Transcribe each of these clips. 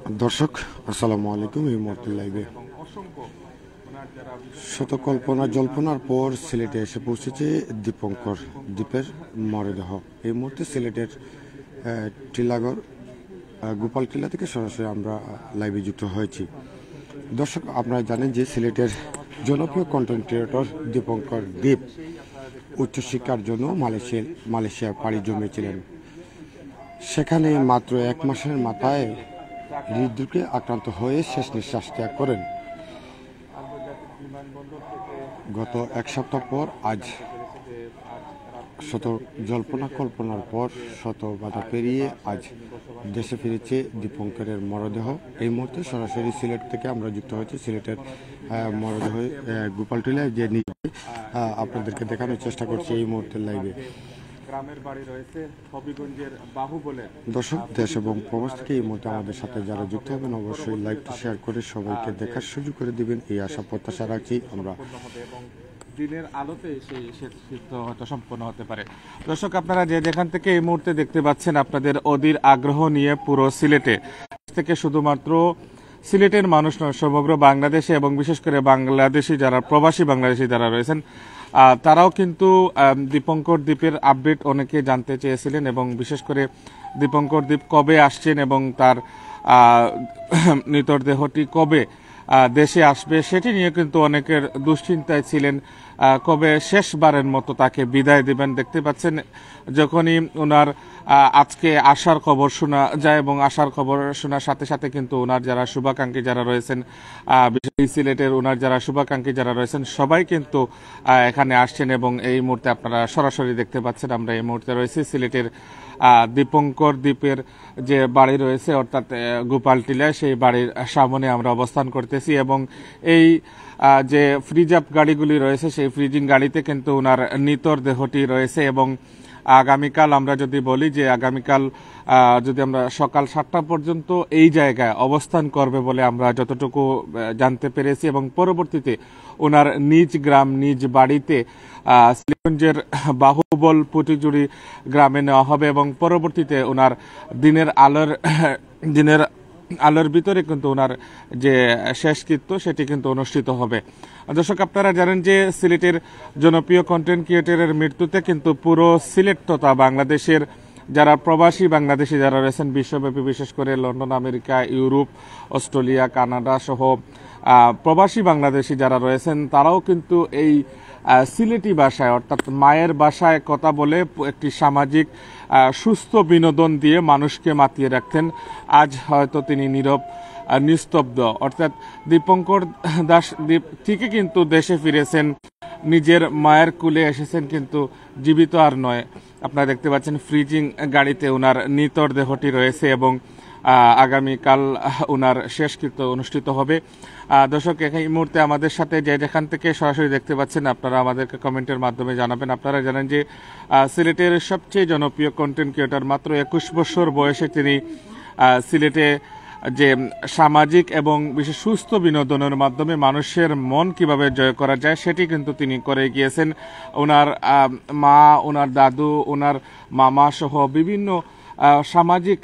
দর্শক আসসালামু আলাইকুম। এই মুহূর্তে লাইভে শত কল্পনা জল্পনার পর সিলেটে এসে পৌঁছেছে দীপঙ্কর দ্বীপের মরদেহ। এই মুহূর্তে সিলেটের টিলাগড় গোপাল টিলা থেকে সরাসরি আমরা লাইভে যুক্ত হয়েছি। দর্শক, আপনারা জানেন যে সিলেটের জনপ্রিয় কন্টেন্ট ক্রিয়েটর দীপঙ্কর দ্বীপ উচ্চশিক্ষার জন্য মালয়েশিয়া পাড়ি জমিয়েছিলেন। সেখানে মাত্র 1 মাসের মাথায় হৃদরোগে আক্রান্ত হয়ে শেষ নিঃশ্বাস ত্যাগ করেন। গত 1 সপ্তাহ পর আজ শত জল্পনা কল্পনার পর শত বাধা পেরিয়ে আজ দেশে ফিরেছে দীপঙ্করের মরদেহ। এই মুহূর্তে সরাসরি সিলেট থেকে আমরা যুক্ত হয়েছি সিলেটের মরদেহ গোপালটিলায়, যে আপনাদেরকে দেখানোর চেষ্টা করছি এই মুহূর্তে লাইভে। গ্রামের বাড়ি রয়েছে হবিগঞ্জের বাহুবলে। দর্শক, দেশ এবং প্রবাস থেকে এই মুহূর্তে আমাদের সাথে যারা যুক্ত হবেন অবশ্যই লাইভটি শেয়ার করে সবাইকে দেখার সুযোগ করে দিবেন, এই আশা প্রত্যাশা রাখছি আমরা। এবং দিনের আলোতে সেই সিদ্ধ হয়তো সম্পন্ন হতে পারে। দর্শক, আপনারা যে যেখান থেকে এই মুহূর্তে দেখতে পাচ্ছেন, আপনাদের অধীর আগ্রহ নিয়ে পুরো সিলেটে থেকে শুধুমাত্র সিলেটের মানুষ নয়, সমগ্র বাংলাদেশে এবং বিশেষ করে বাংলাদেশি যারা প্রবাসী বাংলাদেশি যারা রয়েছেন তারাও কিন্তু দীপঙ্কর দ্বীপের আপডেট অনেকে জানতে চেয়েছিলেন, এবং বিশেষ করে দীপঙ্কর দ্বীপ কবে আসছেন এবং তার মৃতদেহটি কবে দেশে আসবে সেটি নিয়ে কিন্তু অনেকের দুশ্চিন্তায় ছিলেন। কবে শেষবারের মতো তাকে বিদায় দিবেন। দেখতে পাচ্ছেন যখনই ওনার আজকে আসার খবর শোনা যায়, এবং আসার খবর শোনার সাথে সাথে কিন্তু ওনার যারা শুভাকাঙ্ক্ষী যারা রয়েছেন, সিলেটের ওনার যারা শুভাকাঙ্ক্ষী যারা রয়েছেন সবাই কিন্তু এখানে আসছেন। এবং এই মুহূর্তে আপনারা সরাসরি দেখতে পাচ্ছেন আমরা এই মুহূর্তে রয়েছি সিলেটের দীপঙ্কর দ্বীপের যে বাড়ি রয়েছে অর্থাৎ গোপালটিলায়, সেই বাড়ির সামনে আমরা অবস্থান করতেছি। এবং এই যে ফ্রিজ আপ গাড়িগুলি রয়েছে সেই ফ্রিজিং গাড়িতে কিন্তু ওনার নিতর দেহটি রয়েছে। এবং আগামীকাল আমরা যদি বলি যে আগামীকাল যদি আমরা সকাল 7টা পর্যন্ত এই জায়গায় অবস্থান করবে বলে আমরা যতটুকু জানতে পেরেছি, এবং পরবর্তীতে ওনার নিজ গ্রাম নিজ বাড়িতে সিলেটগঞ্জের বাহুবল পুটিজুড়ি গ্রামে নেওয়া হবে, এবং পরবর্তীতে ওনার দিনের আলোর ভিতরে কিন্তু ওনার যে শেষকৃত্য সেটি কিন্তু অনুষ্ঠিত হবে। দর্শক, আপনারা জানেন যে সিলেটের জনপ্রিয় কন্টেন্ট ক্রিয়েটরের মৃত্যুতে কিন্তু পুরো সিলেট তথা বাংলাদেশের যারা প্রবাসী বাংলাদেশি যারা রয়েছেন বিশ্বব্যাপী, বিশেষ করে London, America, Europe, Australia, Canada সহ প্রবাসী বাংলাদেশি যারা রয়েছেন তারাও কিন্তু এই সিলেটি ভাষায় অর্থাৎ মায়ের ভাষায় কথা বলে একটি সামাজিক সুস্থ বিনোদন দিয়ে মানুষকে মাতিয়ে রাখতেন। আজ হয়তো তিনি নীরব নিস্তব্ধ, অর্থাৎ দীপঙ্কর দাস দ্বীপ ঠিকই কিন্তু দেশে ফিরেছেন, নিজের মায়ের কুলে এসেছেন, কিন্তু জীবিত আর নয়। আপনারা দেখতে পাচ্ছেন ফ্রিজিং গাড়িতে ওনার নিতর দেহটি রয়েছে, এবং আগামীকাল ওনার শেষকৃত্য অনুষ্ঠিত হবে। দর্শক, এই মুহূর্তে আমাদের সাথে যে যেখান থেকে সরাসরি দেখতে পাচ্ছেন আপনারা আমাদেরকে কমেন্টের মাধ্যমে জানাবেন। আপনারা জানেন যে সিলেটের সবচেয়ে জনপ্রিয় কন্টেন্ট ক্রিয়েটর, মাত্র 21 বছর বয়সে তিনি সিলেটে যে সামাজিক এবং বিশেষ সুস্থ বিনোদনের মাধ্যমে মানুষের মন কিভাবে জয় করা যায় সেটি কিন্তু তিনি করে গিয়েছেন। ওনার মা, ওনার দাদু, ওনার মামা সহ বিভিন্ন সামাজিক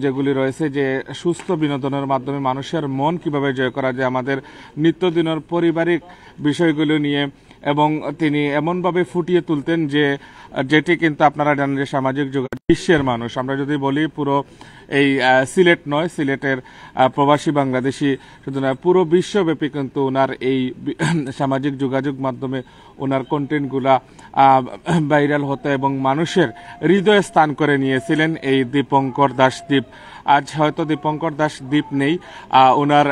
যেগুলি রয়েছে যে সুস্থ বিনোদনের মাধ্যমে মানুষের মন কিভাবে জয় করা যায়, আমাদের নিত্যদিনের পারিবারিক বিষয়গুলো নিয়ে, এবং তিনি এমনভাবে ফুটিয়ে তুলতেন যে যেটি কিন্তু আপনারা জানেন যে সামাজিক যোগাযোগ বিশ্বের মানুষ, আমরা যদি বলি পুরো এই সিলেট নয়, সিলেটের প্রবাসী বাংলাদেশি শুধু নয়, পুরো বিশ্বব্যাপী কিন্তু ওনার এই সামাজিক যোগাযোগ মাধ্যমে ওনার কন্টেন্টগুলা ভাইরাল হতো এবং মানুষের হৃদয়ে স্থান করে নিয়েছিলেন এই দীপঙ্কর দাস দ্বীপ। আজ হয়তো দীপঙ্কর দাস দ্বীপ নেই, ওনার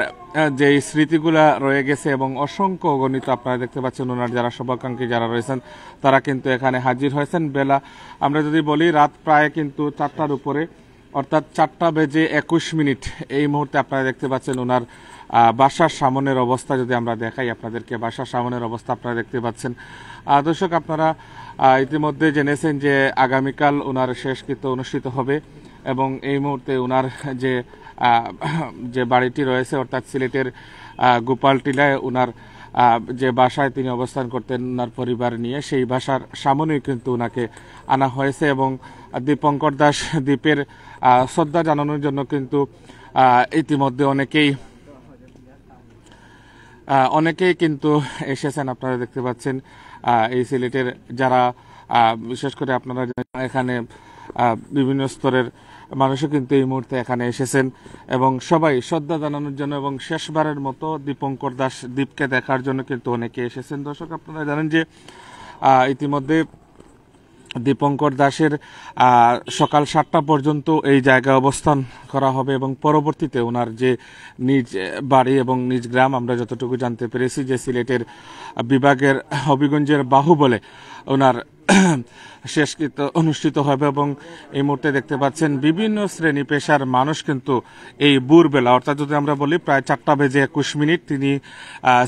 যে স্মৃতিগুলা রয়ে গেছে, এবং অসংখ্য গণিত আপনারা দেখতে পাচ্ছেন ওনার যারা শুভাকাঙ্ক্ষী যারা রয়েছেন তারা কিন্তু এখানে হাজির হয়েছেন। বেলা আমরা যদি বলি রাত প্রায় কিন্তু 4টার উপরে, অর্থাৎ 4:21 এই মুহূর্তে আপনারা দেখতে পাচ্ছেন ওনার বাসার সামনের অবস্থা যদি আমরা দেখাই আপনাদেরকে, বাসার সামনের অবস্থা আপনারা দেখতে পাচ্ছেন। দর্শক, আপনারা ইতিমধ্যে জেনেছেন যে আগামীকাল ওনার শেষকৃত্য অনুষ্ঠিত হবে, এবং এই মুহূর্তে ওনার যে বাড়িটি রয়েছে অর্থাৎ সিলেটের গোপালটিলায় ওনার যে বাসায় তিনি অবস্থান করতেন ওনার পরিবার নিয়ে, সেই বাসার সামনেই কিন্তু ওনাকে আনা হয়েছে, এবং দীপঙ্কর দাস দ্বীপের শ্রদ্ধা জানানোর জন্য কিন্তু ইতিমধ্যে অনেকেই কিন্তু এসেছেন। আপনারা দেখতে পাচ্ছেন এই সিলেটের যারা বিশেষ করে আপনারা এখানে বিভিন্ন স্তরের মানুষও কিন্তু এই মুহূর্তে এখানে এসেছেন এবং সবাই শ্রদ্ধা জানানোর জন্য এবং শেষবারের মতো দীপঙ্কর দাস দ্বীপকে দেখার জন্য কিন্তু অনেকে এসেছেন। দর্শক, আপনারা জানেন যে ইতিমধ্যে দীপঙ্কর দাসের সকাল 7টা পর্যন্ত এই জায়গায় অবস্থান করা হবে এবং পরবর্তীতে ওনার যে নিজ বাড়ি এবং নিজ গ্রাম, আমরা যতটুকু জানতে পেরেছি যে সিলেটের বিভাগের হবিগঞ্জের বাহুবলে ওনার শেষকৃত্য অনুষ্ঠিত হবে এবং এই মুহূর্তে দেখতে পাচ্ছেন বিভিন্ন শ্রেণী পেশার মানুষ কিন্তু এই ভোরবেলা, অর্থাৎ যদি আমরা বলি প্রায় 4:21 তিনি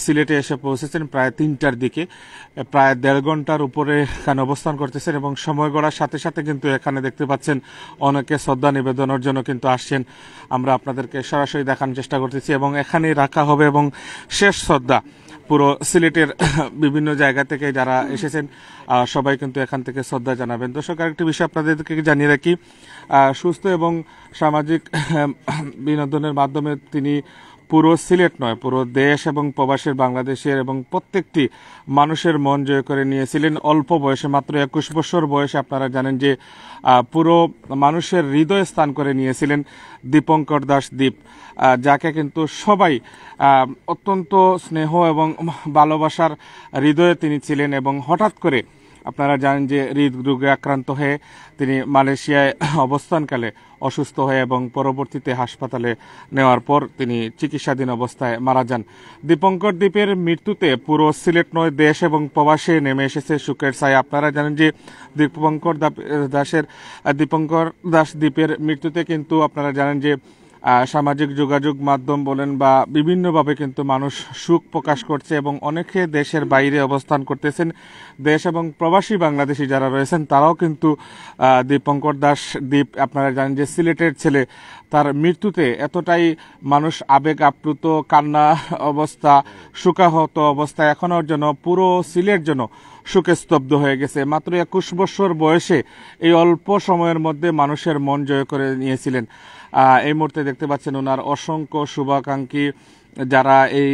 সিলেটে এসে পৌঁছেছেন প্রায় 3টার দিকে, প্রায় 1.5 ঘন্টার উপরে এখানে অবস্থান করতেছেন এবং সময় গড়ার সাথে সাথে কিন্তু এখানে দেখতে পাচ্ছেন অনেকে শ্রদ্ধা নিবেদনের জন্য কিন্তু আসছেন। আমরা আপনাদেরকে সরাসরি দেখানোর চেষ্টা করতেছি এবং এখানেই রাখা হবে এবং শেষ শ্রদ্ধা পুরো সিলেটের বিভিন্ন জায়গা থেকে যারা এসেছেন সবাই কিন্তু এখান থেকে শ্রদ্ধা জানাবেন। দর্শক, আরেকটি বিষয় আপনাদেরকে জানিয়ে রাখি, সুস্থ এবং সামাজিক বিনোদনের মাধ্যমে তিনি পুরো সিলেট নয়, পুরো দেশ এবং প্রবাসের বাংলাদেশের এবং প্রত্যেকটি মানুষের মন জয় করে নিয়েছিলেন অল্প বয়সে, মাত্র 21 বছর বয়সে। আপনারা জানেন যে পুরো মানুষের হৃদয়ে স্থান করে নিয়েছিলেন দীপঙ্কর দাস দ্বীপ, যাকে কিন্তু সবাই অত্যন্ত স্নেহ এবং ভালোবাসার হৃদয়ে তিনি ছিলেন এবং হঠাৎ করে আপনারা জানেন যে হৃদরোগে আক্রান্ত হয়ে তিনি মালয়েশিয়ায় অবস্থানকালে অসুস্থ হয়ে এবং পরবর্তীতে হাসপাতালে নেওয়ার পর তিনি চিকিৎসাধীন অবস্থায় মারা যান। দীপঙ্কর দ্বীপের মৃত্যুতে পুরো সিলেট নয়, দেশ এবং প্রবাসে নেমে এসেছে শোকের ছায়া। আপনারা জানেন যে দীপঙ্কর দাস দ্বীপের মৃত্যুতে কিন্তু আপনারা জানেন যে সামাজিক যোগাযোগ মাধ্যম বলেন বা বিভিন্নভাবে কিন্তু মানুষ শোক প্রকাশ করছে এবং অনেকে দেশের বাইরে অবস্থান করতেছেন। দেশ এবং প্রবাসী বাংলাদেশি যারা রয়েছেন তারাও কিন্তু দীপঙ্কর দাস দ্বীপ, আপনারা জানেন যে সিলেটের ছেলে, তার মৃত্যুতে এতটাই মানুষ আবেগ আপ্লুত, কান্না অবস্থা, শোকাহত অবস্থা, এখনোর জন্য পুরো সিলেট জন্য শোকে স্তব্ধ হয়ে গেছে। মাত্র 21 বছর বয়সে এই অল্প সময়ের মধ্যে মানুষের মন জয় করে নিয়েছিলেন। এই মুহূর্তে দেখতে পাচ্ছেন ওনার অসংখ্য শুভাকাঙ্ক্ষী যারা এই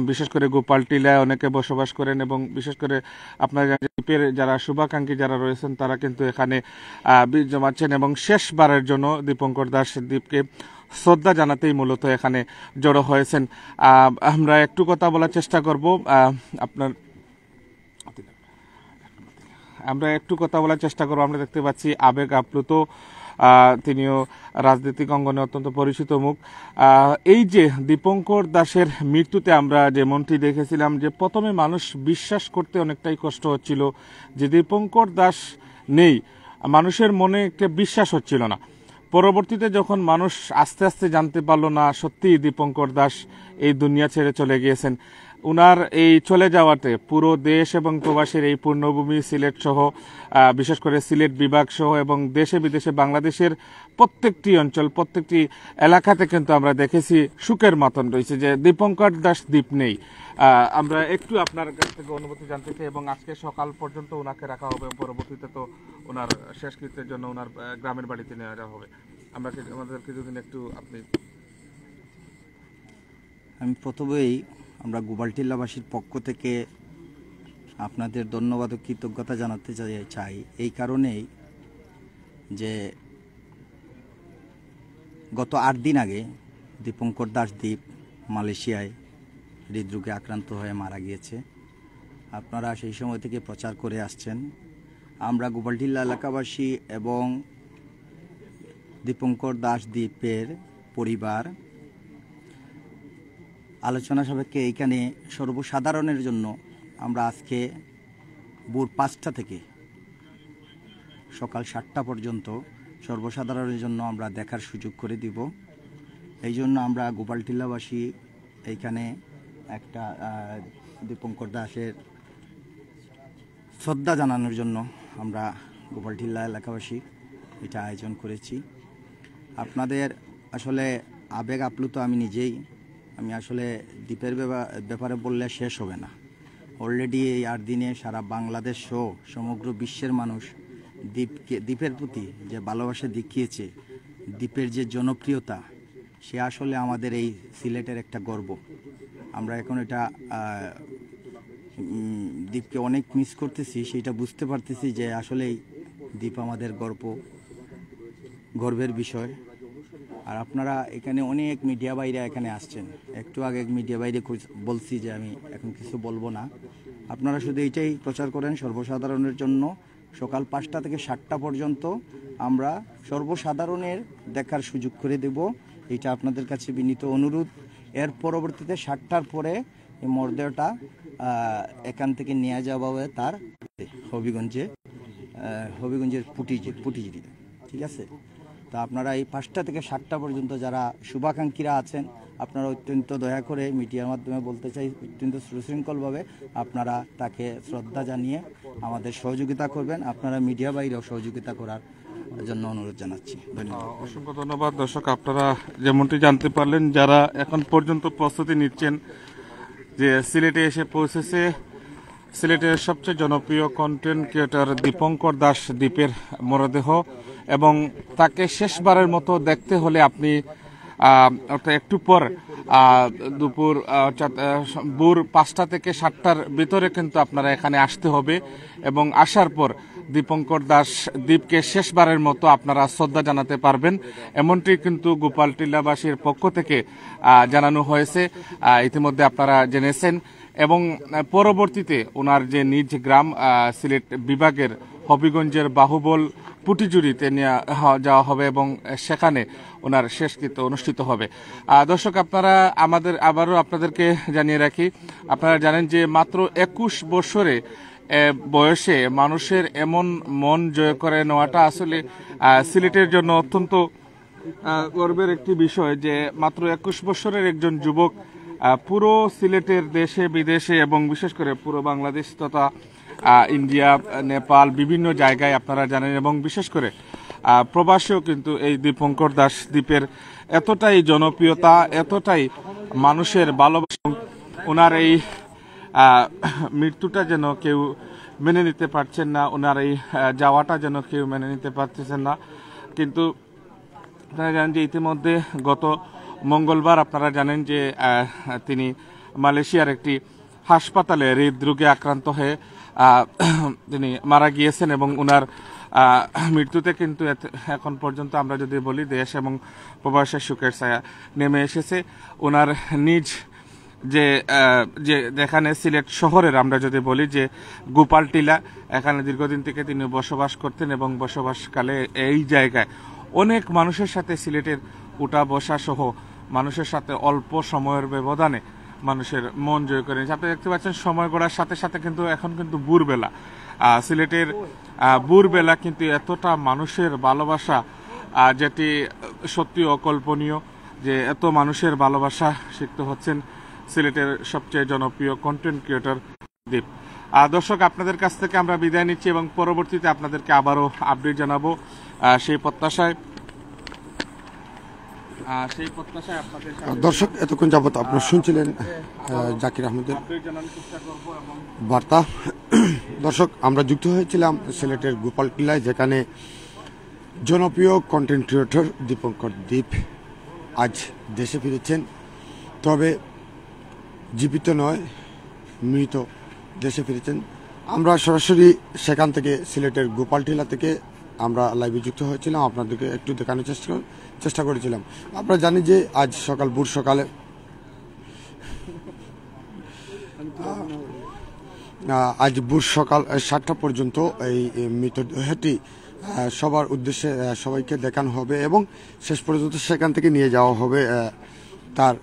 বিশেষ করে গোপালটিলায় অনেকে বসবাস করেন এবং বিশেষ করে আপনারা দ্বীপের যারা শুভাকাঙ্ক্ষী যারা রয়েছেন তারা কিন্তু এখানে বীর জমাচ্ছেন এবং শেষবারের জন্য দীপঙ্কর দাস দ্বীপকে শ্রদ্ধা জানাতেই মূলত এখানে জড়ো হয়েছেন। আমরা একটু কথা বলার চেষ্টা করব আমরা দেখতে পাচ্ছি আবেগ আপ্লুত, তিনিও রাজনৈতিক অঙ্গনে অত্যন্ত পরিচিত মুখ। এই যে দীপঙ্কর দাসের মৃত্যুতে আমরা যেমনটি দেখেছিলাম যে প্রথমে মানুষ বিশ্বাস করতে অনেকটাই কষ্ট হচ্ছিল যে দীপঙ্কর দাস নেই, মানুষের মনে একটা বিশ্বাস হচ্ছিল না। পরবর্তীতে যখন মানুষ আস্তে আস্তে জানতে পারলো না সত্যি দীপঙ্কর দাস এই দুনিয়া ছেড়ে চলে গিয়েছেন, উনার এই চলে যাওয়াতে পুরো দেশ এবং প্রবাসের এই পূর্ণভূমি সিলেট সহ বিশেষ করে সিলেট বিভাগ সহ এবং দেশে বিদেশে বাংলাদেশের প্রত্যেকটি অঞ্চল, প্রত্যেকটি এলাকাতে কিন্তু আমরা দেখেছি শোকের মাতন রয়েছে যে দীপঙ্কর দাস দ্বীপ নেই। আমরা একটু আপনার কাছ থেকে অনুভূতি জানতে চাই এবং আজকে সকাল পর্যন্ত ওনাকে রাখা হবে, পরবর্তীতে তো ওনার শেষকৃত্যের জন্য ওনার গ্রামের বাড়িতে নেওয়া যাওয়া হবে। আমাদেরকে যদি একটু আপনি। আমি প্রথমেই আমরা গোপালটিল্লাবাসীর পক্ষ থেকে আপনাদের ধন্যবাদ ও কৃতজ্ঞতা জানাতে চাই এই কারণেই যে গত 8 দিন আগে দীপঙ্কর দাস দ্বীপ মালয়েশিয়ায় হৃদরোগে আক্রান্ত হয়ে মারা গিয়েছে। আপনারা সেই সময় থেকে প্রচার করে আসছেন। আমরা গোপালটিল্লা এলাকাবাসী এবং দীপঙ্কর দাস দ্বীপের পরিবার আলোচনা সাপেক্ষে এইখানে সর্বসাধারণের জন্য আমরা আজকে ভোর 5টা থেকে সকাল 7টা পর্যন্ত সর্বসাধারণের জন্য আমরা দেখার সুযোগ করে দিব। এই জন্য আমরা গোপালটিল্লাবাসী এইখানে একটা দীপঙ্কর দাসের শ্রদ্ধা জানানোর জন্য আমরা গোপালটিল্লা এলাকাবাসী এটা আয়োজন করেছি। আপনাদের আসলে আবেগ আপ্লুত আমি নিজেই, আমি আসলে দ্বীপের ব্যাপারে বললে শেষ হবে না। অলরেডি এই 8 দিনে সারা বাংলাদেশ সহ সমগ্র বিশ্বের মানুষ দ্বীপের প্রতি যে ভালোবাসা দেখিয়েছে, দ্বীপের যে জনপ্রিয়তা, সে আসলে আমাদের এই সিলেটের একটা গর্ব। আমরা এখন এটা দ্বীপকে অনেক মিস করতেছি, সেটা বুঝতে পারতেছি যে আসলেই দ্বীপ আমাদের গর্বের বিষয়। আর আপনারা এখানে অনেক মিডিয়া বাইরে এখানে আসছেন। একটু আগে মিডিয়া বাইরে বলছি যে আমি এখন কিছু বলবো না। আপনারা শুধু এইটাই প্রচার করেন সর্বসাধারণের জন্য। সকাল 5টা থেকে 7টা পর্যন্ত আমরা সর্বসাধারণের দেখার সুযোগ করে দেব, এটা আপনাদের কাছে বিনীত অনুরোধ। এর পরবর্তীতে 7টার পরে এই মরদেহটা এখান থেকে নিয়ে যাওয়া হবে তার হবিগঞ্জের পুটিজিরি, ঠিক আছে? তা আপনারা এই 5টা থেকে 7টা পর্যন্ত যারা শুভাকাঙ্ক্ষীরা আছেন, আপনারা অত্যন্ত দয়া করে মিডিয়ার মাধ্যমে বলতে চাই, অত্যন্ত সুশৃঙ্খলভাবে আপনারা তাকে শ্রদ্ধা জানিয়ে আমাদের সহযোগিতা করবেন। আপনারা মিডিয়া বাইরেও সহযোগিতা করার জন্য অনুরোধ জানাচ্ছি। ধন্যবাদ। অসংখ্য ধন্যবাদ। দর্শক, আপনারা যেমনটি জানতে পারলেন, যারা এখন পর্যন্ত প্রস্তুতি নিচ্ছেন যে সিলেটে এসে পৌঁছেছে সিলেটের সবচেয়ে জনপ্রিয় কন্টেন্ট ক্রিয়েটর দীপঙ্কর দাস দ্বীপের মরদেহ, এবং তাকে শেষবারের মতো দেখতে হলে আপনি অর্থাৎ একটু পর দুপুর ভোর 5টা থেকে 7টার ভিতরে কিন্তু আপনারা এখানে আসতে হবে, এবং আসার পর দীপঙ্কর দাস দ্বীপকে শেষবারের মতো আপনারা শ্রদ্ধা জানাতে পারবেন, এমনটি কিন্তু গোপালটিলাবাসীর পক্ষ থেকে জানানো হয়েছে। ইতিমধ্যে আপনারা জেনেছেন, এবং পরবর্তীতে ওনার যে নিজ গ্রাম সিলেট বিভাগের হবিগঞ্জের বাহুবল পুটিজুরিতে নিয়ে যাওয়া হবে, এবং সেখানে ওনার শেষকৃত্য অনুষ্ঠিত হবে। দর্শক, আপনারা আবারও আপনাদেরকে জানিয়ে রাখি, আপনারা জানেন যে মাত্র 21 বছরে বয়সে মানুষের এমন মন জয় করে নেওয়াটা আসলে সিলেটের জন্য অত্যন্ত গর্বের একটি বিষয়, যে মাত্র 21 বছরের একজন যুবক পুরো সিলেটের দেশে বিদেশে এবং বিশেষ করে পুরো বাংলাদেশ তথা ইন্ডিয়া, নেপাল, বিভিন্ন জায়গায় আপনারা জানেন, এবং বিশেষ করে প্রবাসেও কিন্তু এই দীপঙ্কর দাস দ্বীপের এতটাই জনপ্রিয়তা, এতটাই মানুষের ভালোবাসা, ওনার এই মৃত্যুটা যেন কেউ মেনে নিতে পারছেন না, ওনার এই যাওয়াটা যেন কেউ মেনে নিতে পারতেছেন না। কিন্তু আপনারা জানেন যে ইতিমধ্যে গত মঙ্গলবার আপনারা জানেন যে তিনি মালয়েশিয়ার একটি হাসপাতালে হৃদরোগে আক্রান্ত হয়ে তিনি মারা গিয়েছেন, এবং ওনার মৃত্যুতে কিন্তু এখন পর্যন্ত আমরা যদি বলি দেশ এবং প্রবাসের সুখের ছায়া নেমে এসেছে। ওনার নিজ যে যেখানে সিলেট শহরের আমরা যদি বলি যে গোপালটিলা, এখানে দীর্ঘদিন থেকে তিনি বসবাস করতেন, এবং বসবাসকালে এই জায়গায় অনেক মানুষের সাথে সিলেটের উঠা বসা সহ মানুষের সাথে অল্প সময়ের ব্যবধানে মানুষের মন জয় করে নিয়েছে। আপনি দেখতে পাচ্ছেন সময় গড়ার সাথে সাথে কিন্তু এখন কিন্তু ভোরবেলা, সিলেটের ভোরবেলা কিন্তু এতটা মানুষের ভালোবাসা, যেটি সত্যি অকল্পনীয়, যে এত মানুষের ভালোবাসা শিখতে হচ্ছেন সিলেটের সবচেয়ে জনপ্রিয় কন্টেন্ট ক্রিয়েটর দ্বীপ। দর্শক, আপনাদের কাছ থেকে আমরা বিদায় নিচ্ছি, এবং পরবর্তীতে আপনাদেরকে আবারও আপডেট জানাবো সেই প্রত্যাশায় আপনাদের দর্শক, এতক্ষণ যাবত আপনারা শুনছিলেন জাকির আহমেদের বার্তা। দর্শক, আমরা যুক্ত হয়েছিলাম সিলেটের গোপালটিলায়, যেখানে জনপ্রিয় কন্টেন্ট ক্রিয়েটর দীপঙ্কর দ্বীপ আজ দেশে ফিরেছেন। তবে জীবিত নয়, মৃত দেশে ফিরেছেন। আমরা সরাসরি সেখান থেকে সিলেটের গোপালটিলা থেকে আমরা লাইভে যুক্ত হয়েছিলাম, আপনাদেরকে একটু দেখানোর চেষ্টা করেছিলাম। আপনারা জানি যে আজ ভোর সকালে সকাল 7টা পর্যন্ত এই মৃতদেহটি সবার উদ্দেশ্যে সবাইকে দেখানো হবে, এবং শেষ পর্যন্ত সেখান থেকে নিয়ে যাওয়া হবে তার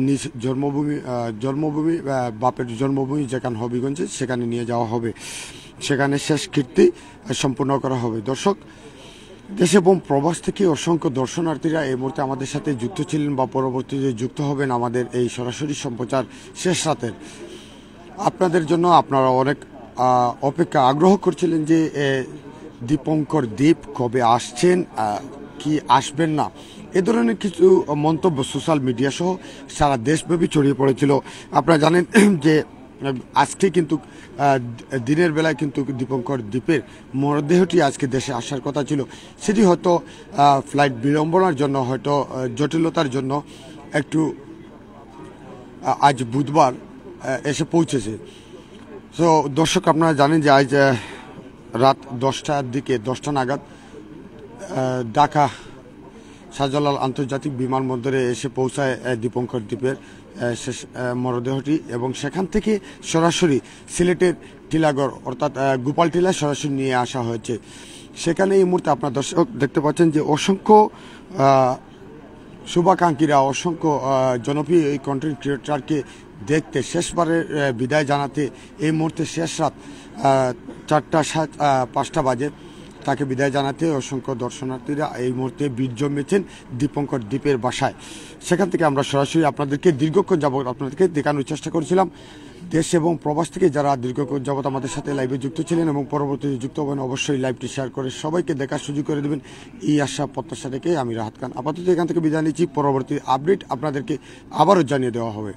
নিজ জন্মভূমি বাপের জন্মভূমি যেখানে হবিগঞ্জে, সেখানে নিয়ে যাওয়া হবে, সেখানে শেষ কীর্তি সম্পূর্ণ করা হবে। দর্শক, দেশ এবং প্রবাস থেকে অসংখ্য দর্শনার্থীরা এই মুহূর্তে আমাদের সাথে যুক্ত ছিলেন বা পরবর্তীতে যুক্ত হবেন আমাদের এই সরাসরি সম্প্রচার শেষ রাতের। আপনাদের জন্য আপনারা অনেক অপেক্ষা আগ্রহ করছিলেন যে দীপঙ্কর দ্বীপ কবে আসছেন, কি আসবেন না, এ ধরনের কিছু মন্তব্য সোশ্যাল মিডিয়া সহ সারা দেশব্যাপী ছড়িয়ে পড়েছিল। আপনারা জানেন যে আজকে কিন্তু দিনের বেলায় কিন্তু দীপঙ্কর দ্বীপের মরদেহটি আজকে দেশে আসার কথা ছিল, সেটি হয়তো ফ্লাইট বিড়ম্বনার জন্য, হয়তো জটিলতার জন্য একটু আজ বুধবার এসে পৌঁছেছে। তো দর্শক, আপনারা জানেন যে আজ রাত 10টা নাগাদ ঢাকা শাহজালাল আন্তর্জাতিক বিমানবন্দরে এসে পৌঁছায় দীপঙ্কর দ্বীপের শেষ মরদেহটি, এবং সেখান থেকে সরাসরি সিলেটের টিলাগড় অর্থাৎ গোপালটিলায় সরাসরি নিয়ে আসা হয়েছে। সেখানে এই মুহূর্তে আপনার দর্শক দেখতে পাচ্ছেন যে অসংখ্য শুভাকাঙ্ক্ষীরা, অসংখ্য জনপ্রিয় এই কন্টেন্ট ক্রিয়েটরকে দেখতে, শেষবারের বিদায় জানাতে এই মুহূর্তে শেষ রাত 4:05 বাজে তাকে বিদায় জানাতে অসংখ্য দর্শনার্থীরা এই মুহূর্তে ভিড় জমেছেন দীপঙ্কর দ্বীপের বাসায়। সেখান থেকে আমরা সরাসরি আপনাদেরকে দীর্ঘক্ষণ যাবৎ আপনাদেরকে দেখানোর চেষ্টা করেছিলাম। দেশ এবং প্রবাস থেকে যারা দীর্ঘক্ষণ যাবৎ আমাদের সাথে লাইভে যুক্ত ছিলেন এবং পরবর্তীতে যুক্ত হবেন, অবশ্যই লাইভটি শেয়ার করে সবাইকে দেখার সুযোগ করে দেবেন, এই আশা প্রত্যাশা রেখে আমি রাহাত খান আপাতত এখান থেকে বিদায় নিচ্ছি। পরবর্তী আপডেট আপনাদেরকে আবারও জানিয়ে দেওয়া হবে।